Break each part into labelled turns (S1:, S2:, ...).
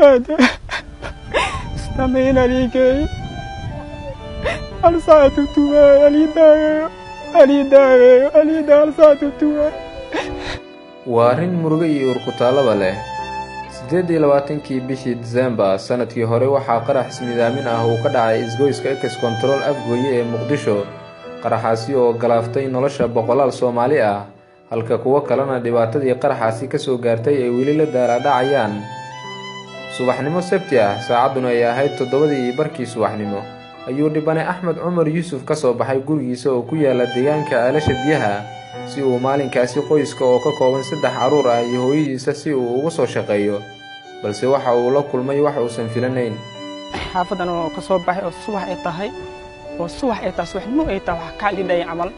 S1: ماذا استمعنا لك أرسلت التوى أليدا أرسلت التوى
S2: وارن مرغي urkutaalaba leh 28kii bishii December sanadkii hore waxa qarax ismidaamin ah oo ka dhacay isgoyska Ex Control Afgooye ee Muqdisho qaraxaasi oo galaaftay nolosha boqolaal Soomaali ah halka kuwa kalena dhibaatadii qaraxaasi ka soo gaartay ay weli la daaladhacayaan subaxnimo Sabti ah saacaduna ay ahayd 7:00 subaxnimo ayuu dhibane Axmed Cumar Yuusuf ka soo baxay gurigiisa oo ku yaala deegaanka Aalasha Biyaha si uu maalinkaasi qoyska oo ka kooban 3 caruur ah iyo hooyadiisa si uu ugu soo shaqeeyo balse waxa uu la kulmay wax uusan filanayn
S1: xaafadan oo ka soo baxay oo subax ay tahay subaxnimo ay tahay wax ka dhigay amal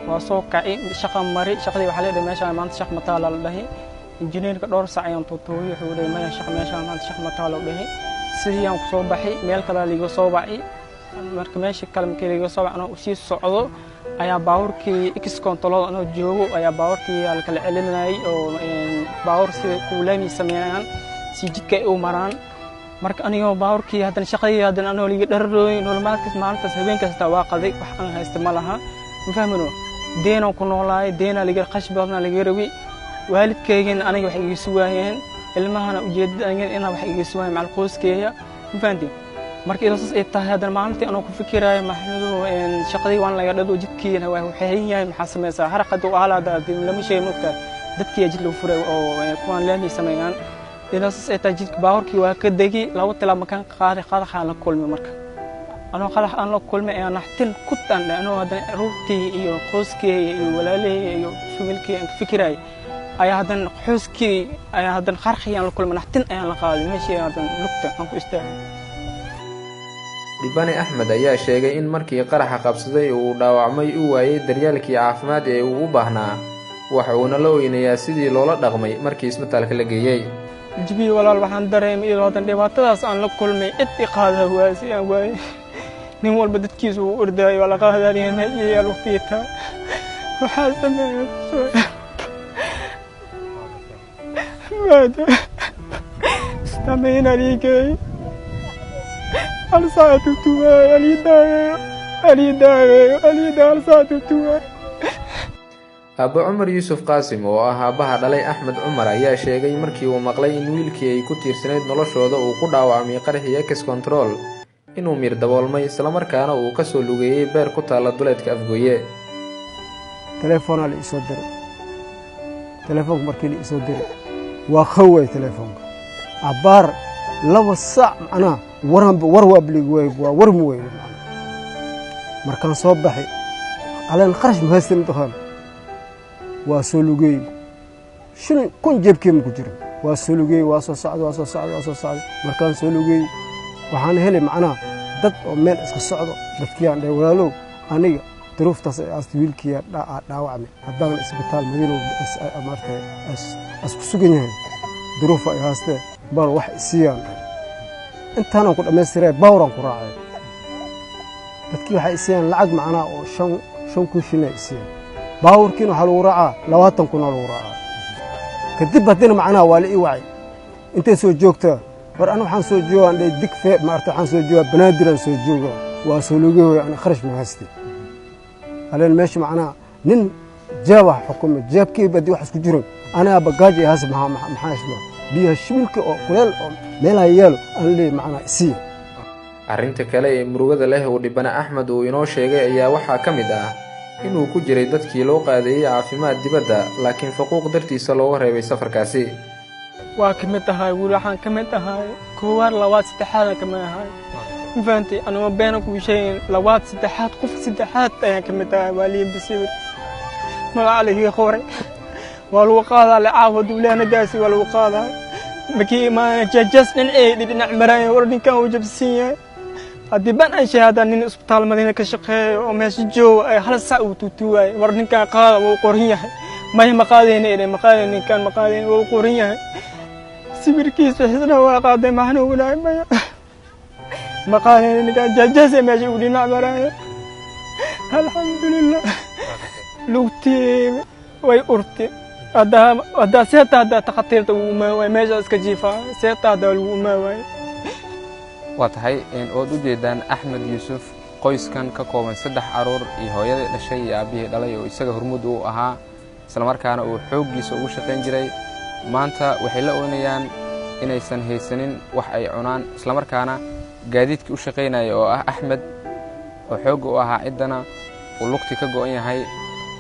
S1: waa soo kacay shaqo mari shaqadii waxa la meesha maanta shaq mataal la dhahay injineerka dhowr saac ayaan tuutooyo wuxuu leeyahay ma shaq meesha maanta shaq mataal la dhahay sidii aan ku soo baxay meel kale liiga soo baxay marka meesha kale liiga soo baxay oo si socdo ayaa baawurkii Ex Control anoo joogo ayaa baawurkii kala celinayay oo baawur si kuuleemi sameeyaan si jidka ay u maraan marka aniga baawurkii hadan shaqadii hadan anoo liiga dharrooy nolomaadkiis maalintaas habeen kasta waa qaday wax aan haysto ma laha ma fahmino deena ku noolaay deena liiga qashbadna liiga rawi waalidkaygan aniga wax iga suwaayeen ilmahana ujeedada inaan wax iga suwaay macal qoyskeeya ma fahantiin markii intaas ay tahay hadan maalintii anoo ku fikirayo maxamedo shaqadii waan laga dhado jidkiina waa waxay yahay maxaa sameeyay harqad oo aalaada lama sheey nodka dadkii jid loo furay oo kuwan leeyahay sameeyaan intaas ay tahay jidka baawrkii waa ka degi laba talaab makan qaadaha la kulmay marka anoo qadax aan la kulmay aan naxtin ku tan anoo hadan ruutii iyo qoyskeeya iyo walaalay iyo familkii aan fikiray ayaa hadan xuskii ayaa hadan qarxiyaan la kulmay naxtin ayaan la qaaday meeshii hadan lugta aan ku istaagay
S2: dhibane Axmed ayaa sheegay in markii qaraxa qabsaday uu dhaawacmay uu waayay daryeelkii caafimaad ee uu u baahnaa waxa uu la ooyinayaa sidii loola dhaqmay markii isbitaalka la geeyay
S1: jibi walaal waxaan dareemay in hadan dhibaatadaas aan la kulmay qaada waasi aan waayay nin walba dadkiisu uu orday wala qaadariin iyo waqtiita waxa sameeyay ماذا استمعنا لك أرسلت التوى أليدا أرسلت التوى
S2: Abu Cumar Yuusuf Qaasim oo ah aabaha dhalay Axmed Cumar ayaa sheegay markii uu maqlay in wiilkii ay ku tiirsanayd noloshooda uu ku dhaawacmay qaraxii Ex Control inuu mir daboolmay isla markaana uu ka soo lugeeyay beer ku taala duleedka Afgooye
S3: telefoon la isoo diray telefoon markii la isoo diray waa khaway telefoonka abaar laba saac ana war waablig way war mu way markaan soo baxay alaan qarash ma haystin doon waa soo lugay shin kun jeebkii ku jiro waa soo lugay waa soo socdo markaan soo lugay waxaan helay macna dad oo meel iska socdo dadkii aan dhay walaalow aniga duruuftaas as wiilkii dhaawacmay haddana isbitaal Madiino amartay as ku sugan yahay duruuf ay haastee bal wax isiyaan intaan ku dhameystiray bawran ku raacay dadkii waxa isiyaan lacag macna oo 5 kun shilin isiyaan bawrkiin waxa lagu raacaa 20 kun lagu raacaa kadib hadina macna waa la ii wacay intee soo joogtaa war ana waxaan soo joogaa dhay digfee maarta waxaan soo joogaa banaadir soo joogaa waa soo lugay ana kharash ma haystay haleen meesha macna nin jawa xukuumad jeebkii badii wax isku jiran ana bagaaji haas maxaa isma biyo shimilka oo kuleel oo meelaayeel aan leey macna isii
S2: arrinta kale ee murugada leh oo dhibana Axmed uu inoo sheegay ayaa waxa kamid ah inuu ku jiray dadkii loo qaaday caafimaad dibadda laakiin faquuq dartiisa loo reebay safarkaasi
S1: waa kamid tahay waxaan kamid tahay koowaar labaad saddexaad kamid tahay فانتي أنا ما بينك وشيء لوات سدحات قف سدحات أنا كمتها والي بسير ما عليه خوري والوقاضة لعاود ولا نداسي والوقاضة مكي ما ججسن إيه اللي نعمرين وردين كانوا جبسية هذي بنا شهادة إن إسبيطال مدينة كشقة وماشي جو هل ساعة وتوتوي وردين كان قاضي وقرية ما هي مقالين إيه مقالين كان مقالين وقرية سبير كيس حسنا وقاضي معنا ولا ما مقالين كان ججسة ماشي ودين عمرين الحمد لله لوتي وي أرتي هذا سيرت هذا تخطيرته وما ماشي اسكجيفا سيرت هذا وما واي
S2: وatahay in oo u jeedaan Axmed Yuusuf qoyskan ka kooban 3 caruur iyo hooyada dhashay iyo aabihii dhalay oo isaga hormud u ahaa isla markaana uu xoogiisa ugu shaqeyn jiray maanta waxay la oonayaan inaysan haysanin wax ay cunaan isla markaana gaadiidkii u shaqeynaya oo ah Axmed oo xoog u ahaa cidana uu lugti ka go'an yahay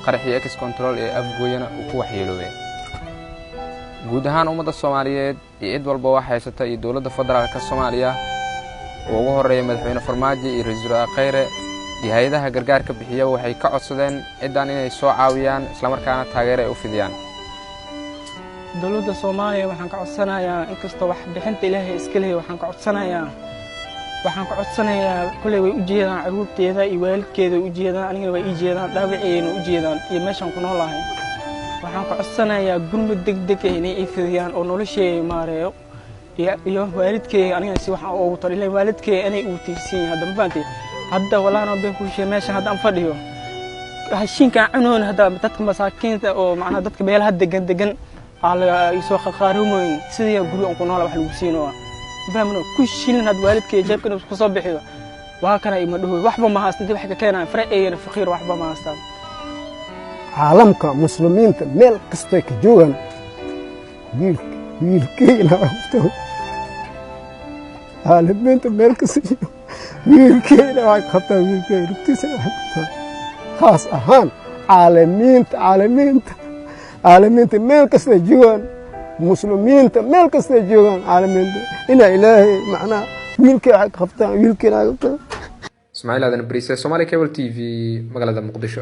S2: qaraxii ex control ee afgooyana uu ku waxyeeloway guud ahaan ummadda Soomaaliyeed iyo cid walba wax haysata iyo dawladda federaalka Soomaaliya oo ugu horeeyay madaxweyne Farmaajo iyo ra'iisul wasaare Khayre iyo hay'adaha gargaarka bixiya waxay ka codsadeen ciidan inay soo caawiyaan isla markaana taageero ay u fidiyaan
S1: dawladda Soomaaliya waxaan ka codsanayaa inkastoo wax bixinta Ilaahay iska leeyahay waxaan ka codsanayaa kulay way u jeedaan caruurteeda iyo waalidkeeda u jeedaan aniga way ii jeedaan dhaawacayna u jeedaan iyo meeshan ku noolahay waxaan ka codsanayaa gurmad degdeg ah inay fidiyaan oo nolosheeda maareeyo iyo waalidkeega aniga si waxaan ugu taliyay waalidkeega inay u tiirsan yahay dambaantii hadda walaana been ku sheegay meeshan hadda aan fadhiyo hashinka cunoon hadda dadka masaakiinta oo macna dadka meelaha degan ala isoo qaqaarumoyn sidii guri aan ku nool wax lagu siino baamno ku shilin had waalidkeega jeebkan ku soo bixiyo waa kana ima dhaw waxba ma haastan wax ka keenay farayeen faqiir waxba ma haastan
S3: caalamka muslimiinta meel kasta ka joogan wiilkeena عالمين مeel kasta wiilkeena waa qabtaa wiilkeena rugtiisa khaas ahaan caalamiinta meel kasta joogan muslimiinta meel kasta joogan caalamiinta ina ilaahay macnaa wiilkeena qabtaa wiilkeena
S2: Ismaaciil Aadan Bariise Somali Cable TV magaalada Muqdisho